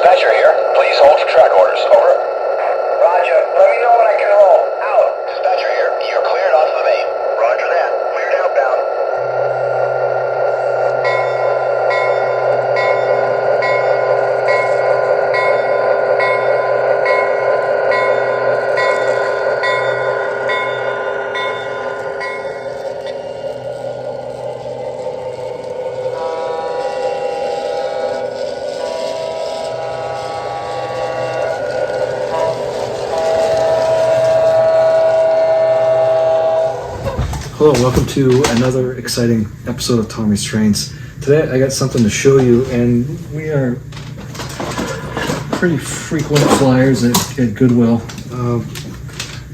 Dispatcher here. Please hold for track orders. Over. Roger. Let me know when I can roll. Out. Dispatcher here. You're cleared off the main. Roger that. Cleared outbound. Hello, welcome to another exciting episode of Tommy's Trains. Today I got something to show you, and we are pretty frequent flyers at Goodwill.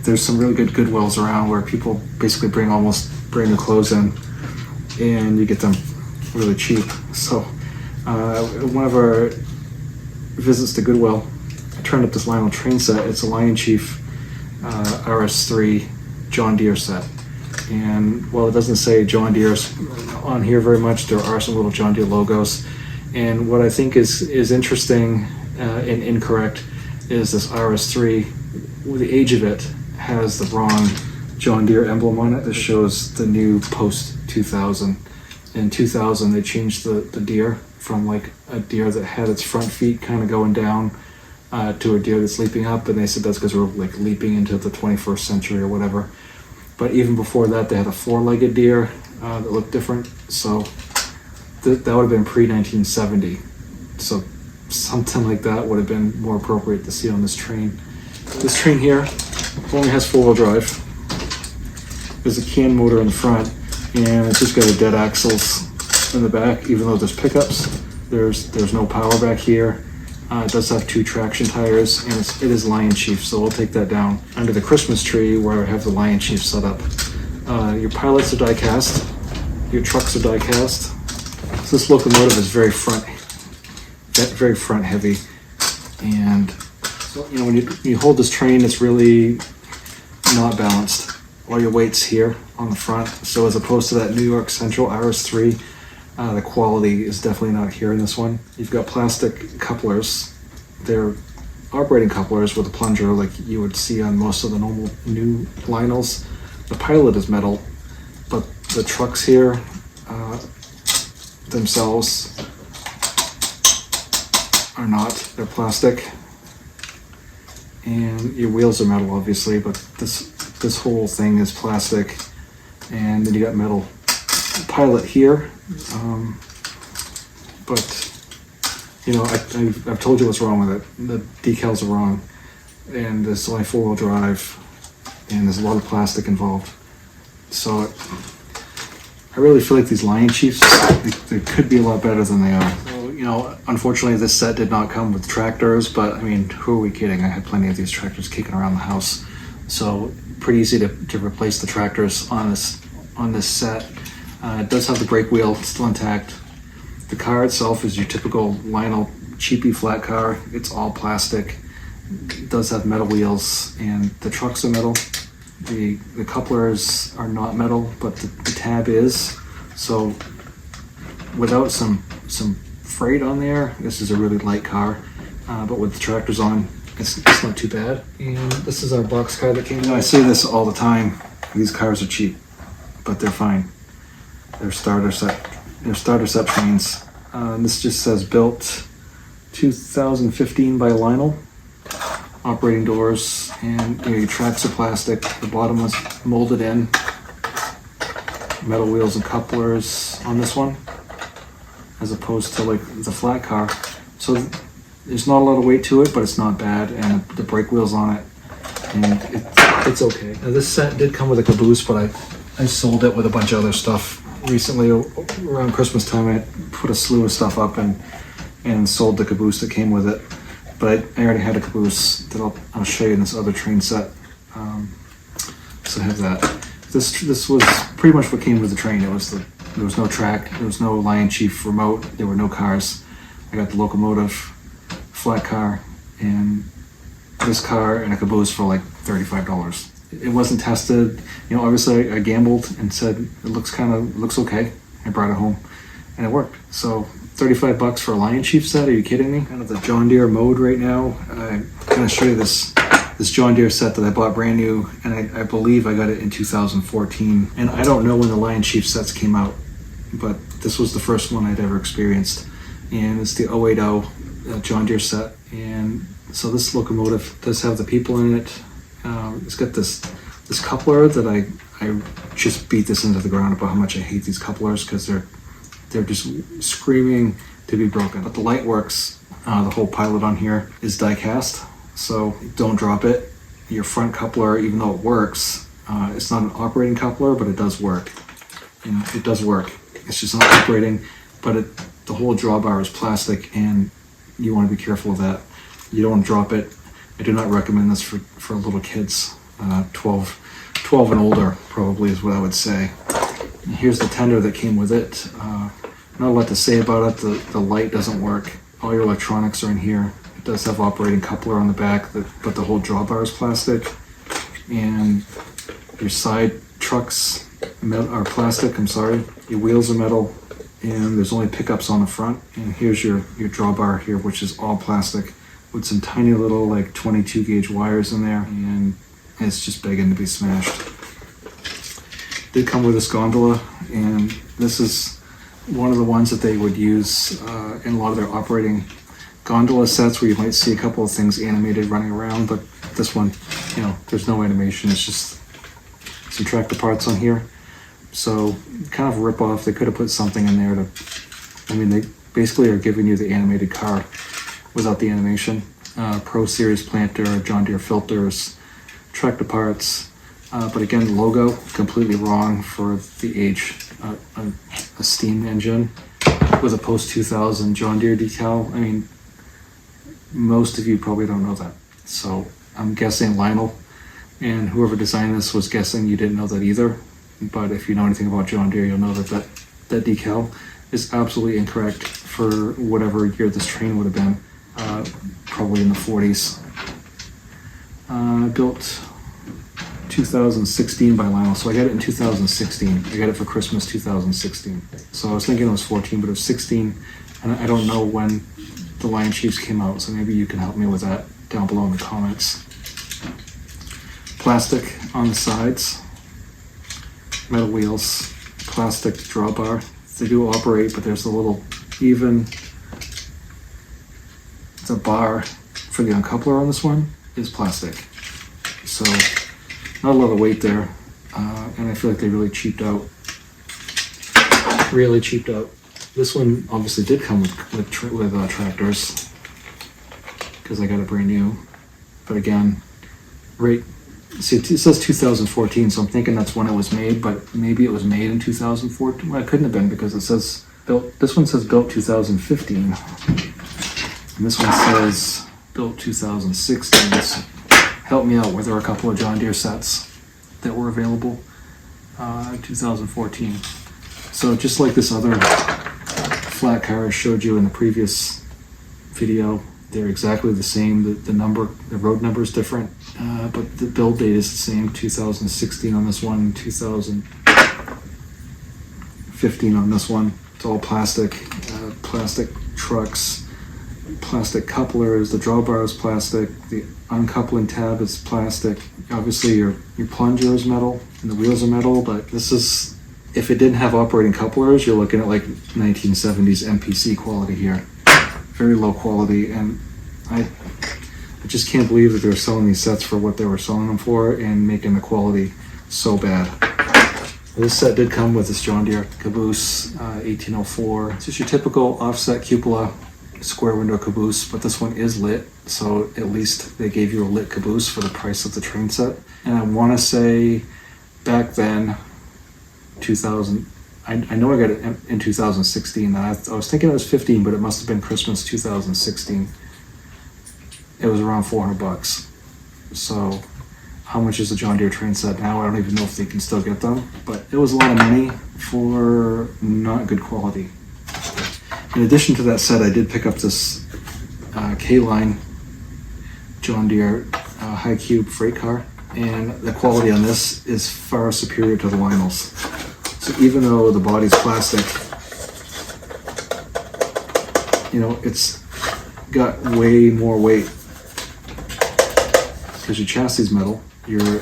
There's some really good Goodwills around where people basically bring almost brand new clothes in and you get them really cheap. So one of our visits to Goodwill, I turned up this Lionel train set. It's a LionChief RS-3 John Deere set. And while it doesn't say John Deere on here very much, there are some little John Deere logos. And what I think is interesting and incorrect is this RS-3, the age of it has the wrong John Deere emblem on it. This shows the new post 2000. In 2000, they changed the deer from like a deer that had its front feet kind of going down to a deer that's leaping up. And they said that's because we're like leaping into the 21st century or whatever. But even before that, they had a four-legged deer that looked different. So that would have been pre-1970. So something like that would have been more appropriate to see on this train. This train here only has four-wheel drive. There's a can motor in the front, and it's just got a dead axles in the back. Even though there's pickups, there's no power back here. It does have two traction tires, and it is LionChief, so we'll take that down. Under the Christmas tree, where I have the LionChief set up, your pilots are die-cast, your trucks are die-cast. So this locomotive is very front heavy, and so, you know, when you hold this train, it's really not balanced. All your weight's here on the front, so as opposed to that New York Central RS-3, the quality is definitely not here in this one. You've got plastic couplers. They're operating couplers with a plunger like you would see on most of the normal new Lionels. The pilot is metal, but the trucks here themselves are not. They're plastic. And your wheels are metal, obviously, but this whole thing is plastic. And then you got metal pilot here. But you know, I've told you what's wrong with it. The decals are wrong, and there's only four-wheel drive, and there's a lot of plastic involved. So I really feel like these LionChiefs, they could be a lot better than they are. So, you know, unfortunately this set did not come with tractors, but I mean, who are we kidding? I had plenty of these tractors kicking around the house. So pretty easy to replace the tractors on this set. It does have the brake wheel still intact. The car itself is your typical Lionel cheapy flat car. It's all plastic. It does have metal wheels, and the trucks are metal. The couplers are not metal, but the tab is. So without some freight on there, this is a really light car. But with the tractors on, it's not too bad. And this is our box car that came in. I say this all the time. These cars are cheap, but they're fine. They're starter set trains. This just says built 2015 by Lionel. Operating doors, and you know, your tracks are plastic. The bottom was molded in. Metal wheels and couplers on this one, as opposed to like the flat car. So there's not a lot of weight to it, but it's not bad, and the brake wheels on it, and it's okay. Now this set did come with a caboose, but I sold it with a bunch of other stuff. Recently, around Christmas time, I put a slew of stuff up and sold the caboose that came with it. But I already had a caboose that I'll show you in this other train set. So I have that. This was pretty much what came with the train. There was no track, there was no LionChief remote, there were no cars. I got the locomotive, flat car, and this car and a caboose for like $35. It wasn't tested. You know, obviously I gambled and said it looks okay. I brought it home and it worked. So $35 for a LionChief set. Are you kidding me? Kind of the John Deere mode right now. I'm gonna show you this John Deere set that I bought brand new, and I believe I got it in 2014. And I don't know when the LionChief sets came out, but this was the first one I'd ever experienced. And it's the 080 John Deere set. And so this locomotive does have the people in it. It's got this coupler that I just beat this into the ground about how much I hate these couplers, because they're just screaming to be broken. But the light works. The whole pilot on here is die cast, so don't drop it. Your front coupler, even though it works, it's not an operating coupler, but it does work. And it does work. It's just not operating, but the whole drawbar is plastic, and you want to be careful of that. You don't want to drop it. I do not recommend this for little kids. 12 and older probably is what I would say. And here's the tender that came with it. Not a lot to say about it. The light doesn't work. All your electronics are in here. It does have operating coupler on the back, but the whole drawbar is plastic. And your side trucks are plastic, I'm sorry. Your wheels are metal, and there's only pickups on the front. And here's your drawbar here, which is all plastic with some tiny little like 22 gauge wires in there, and it's just begging to be smashed. Did come with this gondola, and this is one of the ones that they would use in a lot of their operating gondola sets, where you might see a couple of things animated running around, but this one, there's no animation. It's just some tractor parts on here. So kind of a rip off. They could have put something in there they basically are giving you the animated car without the animation. Pro Series planter, John Deere filters, tractor parts, but again, the logo completely wrong for the age. A steam engine with a post-2000 John Deere decal. I mean, most of you probably don't know that. So I'm guessing Lionel and whoever designed this was guessing you didn't know that either. But if you know anything about John Deere, you'll know that decal is absolutely incorrect for whatever year this train would have been. Probably in the 40s. Built 2016 by Lionel, so I got it in 2016. I got it for Christmas 2016. So I was thinking it was 14, but it was 16, and I don't know when the LionChiefs came out, so maybe you can help me with that down below in the comments. Plastic on the sides, metal wheels, plastic drawbar. They do operate, but there's a little the bar for the uncoupler on this one is plastic. So not a lot of weight there, and I feel like they really cheaped out. This one obviously did come with tractors, because I got it brand new. But again, see, it says 2014, so I'm thinking that's when it was made, but maybe it was made in 2014. Well, it couldn't have been, because it says built. This one says built 2015, and this one says built 2016. So help me out. Were there a couple of John Deere sets that were available in 2014? So just like this other flat car I showed you in the previous video, they're exactly the same. The road number is different, but the build date is the same. 2016 on this one, 2015 on this one. It's all plastic, plastic trucks, plastic couplers. The drawbar is plastic. The uncoupling tab is plastic. Obviously your plunger is metal and the wheels are metal, but this is, if it didn't have operating couplers, you're looking at like 1970s MPC quality here. Very low quality, and I just can't believe that they're selling these sets for what they were selling them for and making the quality so bad. This set did come with this John Deere caboose, 1804. It's just your typical offset cupola square window caboose, but this one is lit, so at least they gave you a lit caboose for the price of the train set. And I want to say back then, 2000, I know I got it in 2016. I was thinking it was 15, but it must have been Christmas 2016. It was around $400. So how much is a John Deere train set now? I don't even know if they can still get them, but it was a lot of money for not good quality. In addition to that set, I did pick up this K-Line John Deere high cube freight car, and the quality on this is far superior to the Lionel's. So even though the body's plastic, you know, it's got way more weight because your chassis is metal, your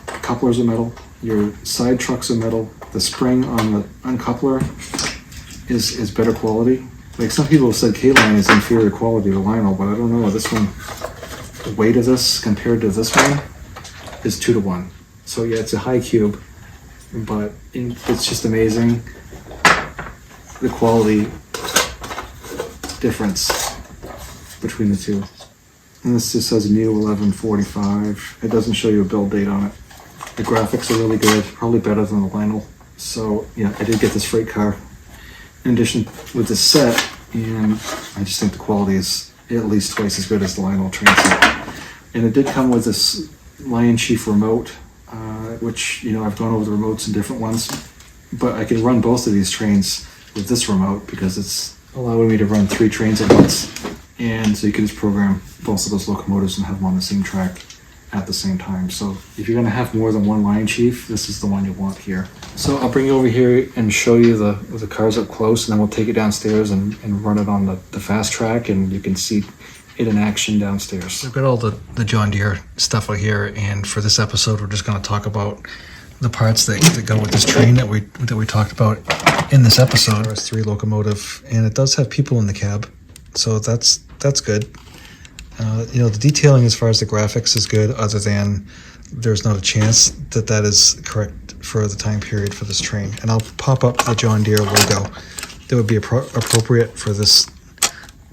couplers are metal, your side trucks are metal, the spring on the uncoupler is better quality. Like some people have said K-Line is inferior quality to Lionel, but I don't know. This one, the weight of this compared to this one is 2 to 1. So yeah, it's a high cube, but it's just amazing the quality difference between the two. And this just says new 1145. It doesn't show you a build date on it. The graphics are really good, probably better than the Lionel. So yeah, I did get this freight car in addition with this set, and I just think the quality is at least twice as good as the Lionel train set. And it did come with this LionChief remote, which, you know, I've gone over the remotes in different ones, but I can run both of these trains with this remote because it's allowing me to run 3 trains at once. And so you can just program both of those locomotives and have them on the same track at the same time. So if you're gonna have more than one LionChief, this is the one you want here. So I'll bring you over here and show you the cars up close, and then we'll take it downstairs and run it on the fast track, and you can see it in action downstairs. We've got all the John Deere stuff out here, and for this episode, we're just gonna talk about the parts that go with this train that we talked about in this episode. RS-3 locomotive, and it does have people in the cab, so that's good. You know, the detailing as far as the graphics is good, other than there's not a chance that is correct for the time period for this train. And I'll pop up the John Deere logo that would be appropriate for this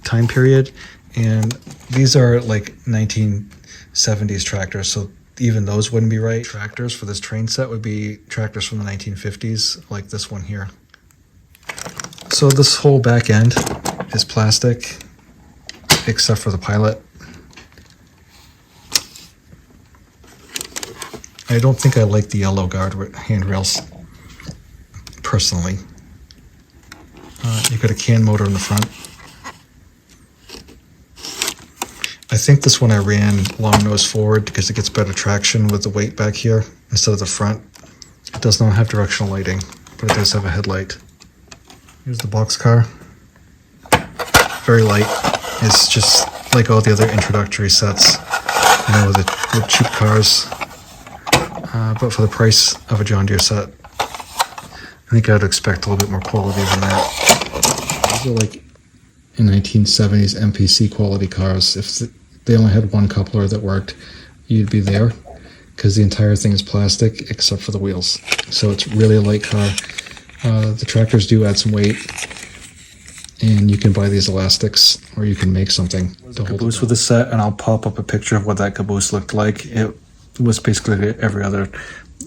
time period. And these are like 1970s tractors, so even those wouldn't be right. Tractors for this train set would be tractors from the 1950s, like this one here. So this whole back end is plastic, except for the pilot. I don't think I like the yellow guard handrails, personally. You got a can motor in the front. I think this one I ran long nose forward because it gets better traction with the weight back here instead of the front. It does not have directional lighting, but it does have a headlight. Here's the box car. Very light. It's just like all the other introductory sets, you know, with cheap cars. But for the price of a John Deere set, I think I'd expect a little bit more quality than that. These are like in 1970s MPC quality cars. If they only had one coupler that worked, you'd be there, because the entire thing is plastic except for the wheels. So it's really a light car. The tractors do add some weight, and you can buy these elastics, or you can make something to hold caboose with the set, and I'll pop up a picture of what that caboose looked like. It was basically every other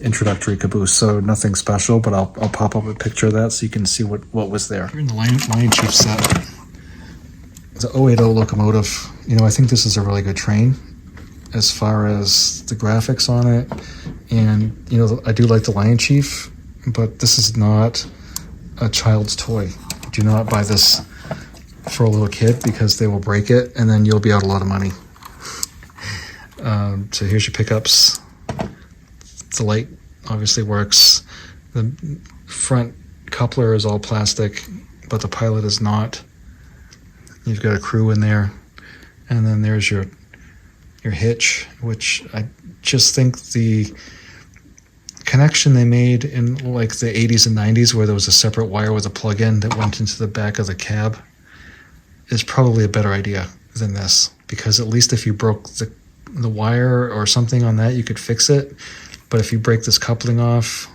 introductory caboose, so nothing special, but I'll pop up a picture of that so you can see what was there. Here in the LionChief set, the 080 locomotive. You know, I think this is a really good train as far as the graphics on it, and you know, I do like the LionChief, but this is not a child's toy. Do not buy this for a little kid, because they will break it and then you'll be out a lot of money. So here's your pickups. The light obviously works. The front coupler is all plastic, but the pilot is not. You've got a crew in there, and then there's your hitch, which I just think the connection they made in like the 80s and 90s, where there was a separate wire with a plug-in that went into the back of the cab, is probably a better idea than this, because at least if you broke the wire or something on that, you could fix it. But if you break this coupling off,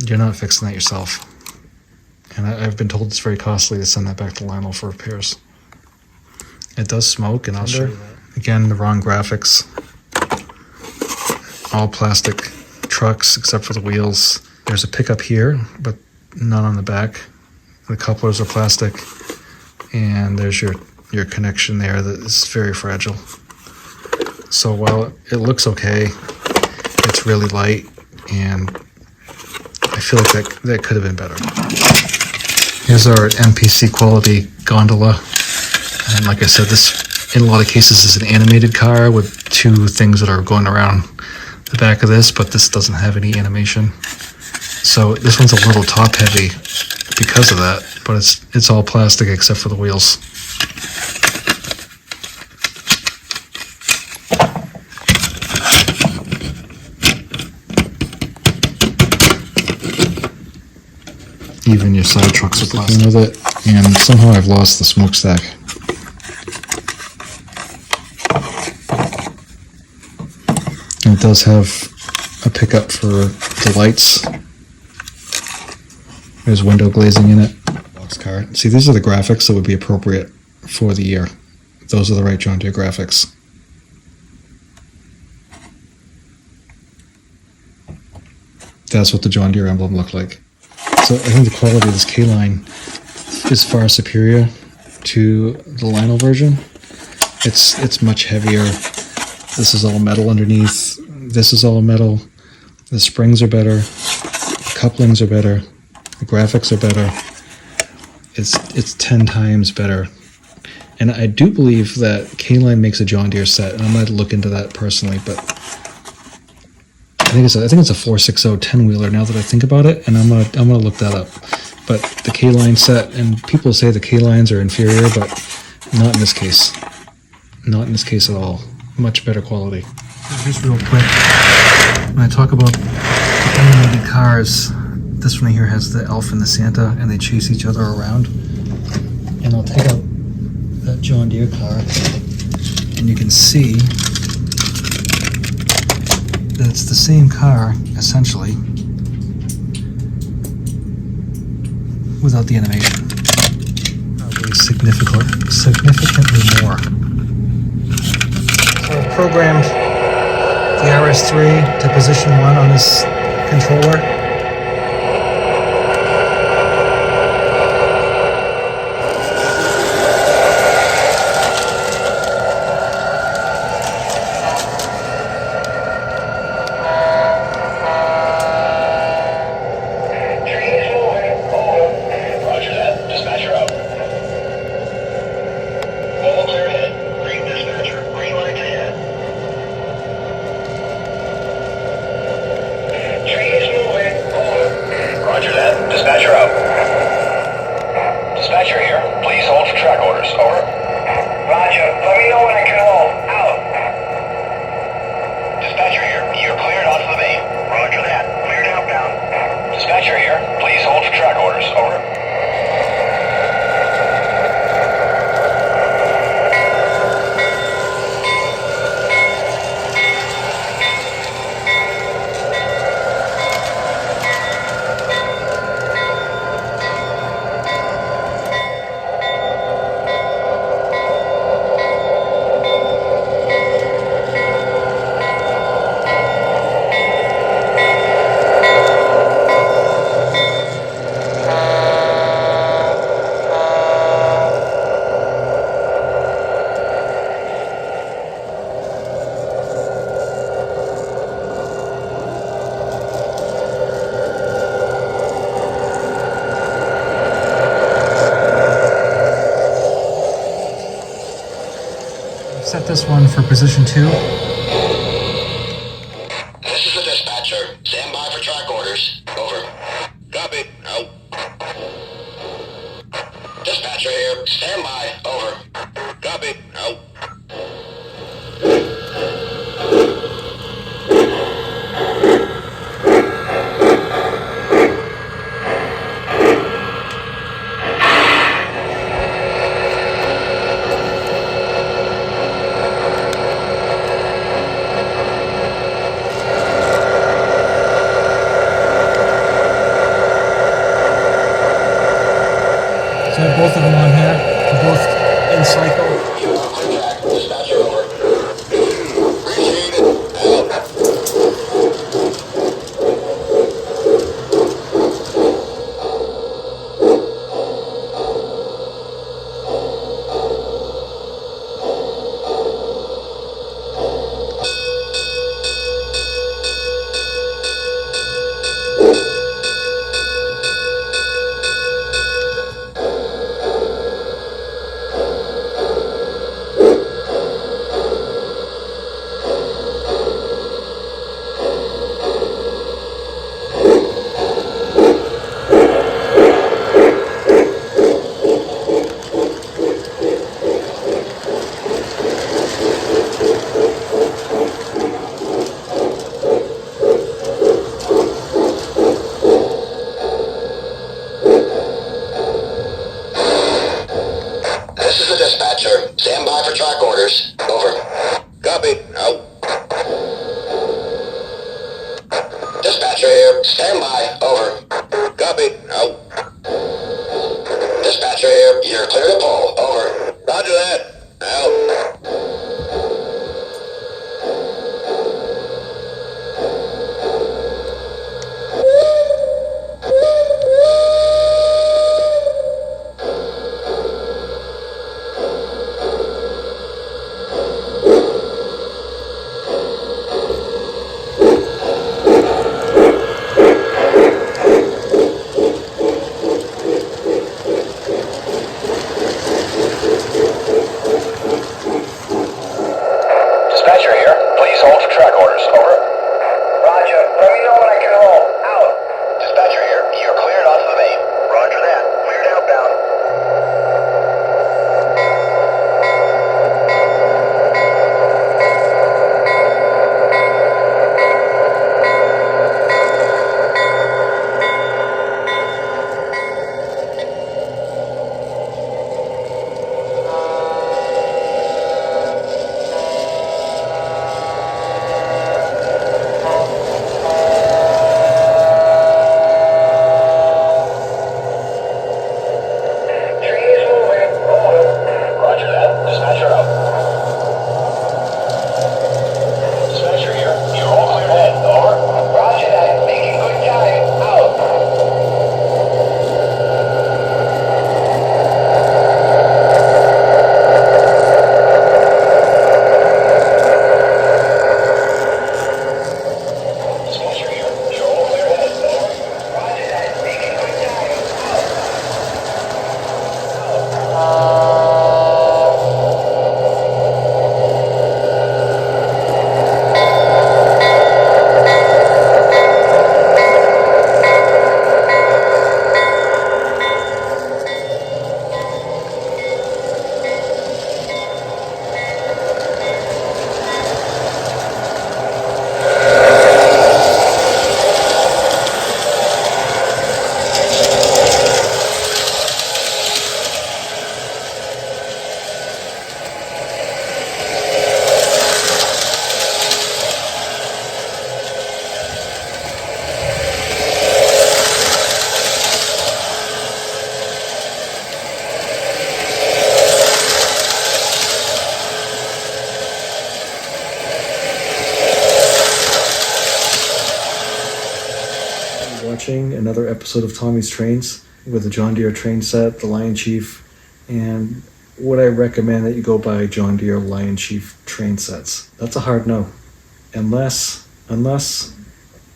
you're not fixing that yourself. And I've been told it's very costly to send that back to Lionel for repairs. It does smoke, and I'll show you that. Again, the wrong graphics. All plastic trucks except for the wheels. There's a pickup here, but none on the back. The couplers are plastic, and there's your connection there that is very fragile. So while it looks okay, it's really light, and I feel like that could have been better. Here's our MPC quality gondola, and like I said, this in a lot of cases is an animated car with two things that are going around the back of this, but this doesn't have any animation. So this one's a little top heavy, because of that, but it's all plastic except for the wheels. Even your side trucks are plastic with it, and somehow I've lost the smokestack. And it does have a pickup for the lights. There's window glazing in it. Boxcar. See, these are the graphics that would be appropriate for the year. Those are the right John Deere graphics. That's what the John Deere emblem looked like. So I think the quality of this K-Line is far superior to the Lionel version. It's much heavier. This is all metal underneath. This is all metal. The springs are better. The couplings are better. The graphics are better. It's 10 times better. And I do believe that K-Line makes a John Deere set, and I might look into that personally, but I think it's a 460 10-wheeler now that I think about it, and I'm gonna look that up. But the K-Line set, and people say the K-Lines are inferior, but not in this case. Not in this case at all. Much better quality. Just real quick, when I talk about animated cars, this one here has the elf and the Santa, and they chase each other around. And I'll take out that John Deere car, and you can see that it's the same car, essentially, without the animation. Probably significantly more. So I've programmed the RS-3 to position 1 on this controller. Dispatcher out. Dispatcher here. Please hold for track orders. Over. Roger. Let me know when I can roll. Out. Dispatcher here. You're cleared off the main. Roger that. Cleared outbound. Dispatcher here. Please hold for track orders. Over. Set this one for position 2. This is the dispatcher. Stand by for track orders. Over. Copy. Out. Dispatcher here. Stand by. Over. Copy. Out. So I have both of them on here. They're both in cycle. You are on track. Dispatcher over. Appreciate it. Stand by for track orders. Over. Copy. Out. Dispatcher here. Stand by. Over. Copy. Out. Dispatcher here. You're clear to pull. Over. Roger that. Out. Dispatcher here. Please hold for track orders. Over. Roger. Let me know when I can hold. Out. Dispatcher here. You're cleared onto the main. Roger that. Cleared outbound. Trees moving. Over. Roger that. Dispatcher out. Dispatcher here. You're all cleared ahead. Over. Roger that. Making good time. Out. Dispatcher here. You're all cleared ahead. Over. Roger that. Making good time. Out. Watching another episode of Tommy's Trains with the John Deere train set, the LionChief, and would I recommend that you go buy John Deere LionChief train sets? That's a hard no. Unless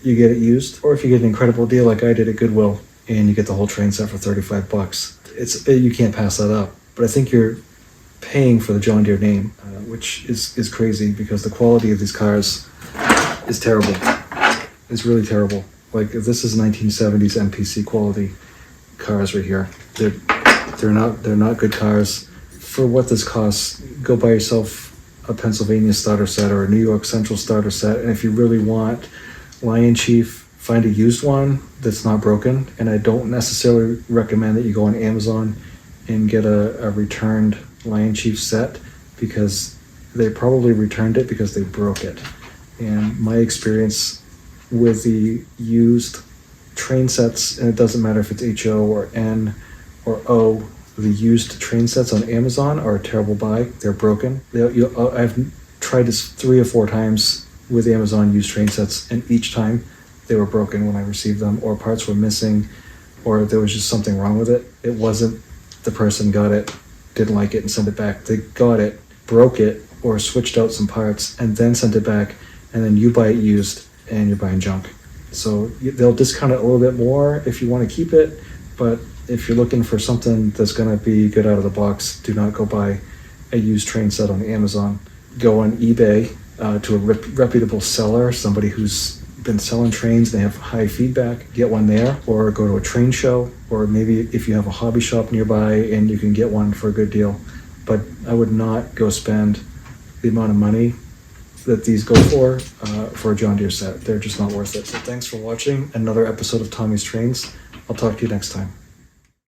you get it used, or if you get an incredible deal like I did at Goodwill and you get the whole train set for $35. You can't pass that up. But I think you're paying for the John Deere name, which is crazy because the quality of these cars is terrible. It's really terrible. Like this is 1970s MPC quality cars right here. They're not good cars. For what this costs, go buy yourself a Pennsylvania starter set or a New York Central starter set. And if you really want LionChief, find a used one that's not broken. And I don't necessarily recommend that you go on Amazon and get a returned LionChief set because they probably returned it because they broke it. And my experience with the used train sets, and it doesn't matter if it's HO or N or O, the used train sets on Amazon are a terrible buy. They're broken. I've tried this 3 or 4 times with Amazon used train sets, and each time they were broken when I received them, or parts were missing, or there was just something wrong with it. It wasn't the person got it, didn't like it, and sent it back. They got it, broke it, or switched out some parts, and then sent it back, and then you buy it used, and you're buying junk. So they'll discount it a little bit more if you want to keep it, but if you're looking for something that's going to be good out of the box, do not go buy a used train set on Amazon. Go on eBay to a reputable seller, somebody who's been selling trains and they have high feedback, get one there, or go to a train show, or maybe if you have a hobby shop nearby and you can get one for a good deal. But I would not go spend the amount of money that these go for a John Deere set. They're just not worth it. So thanks for watching another episode of Tommy's Trains. I'll talk to you next time.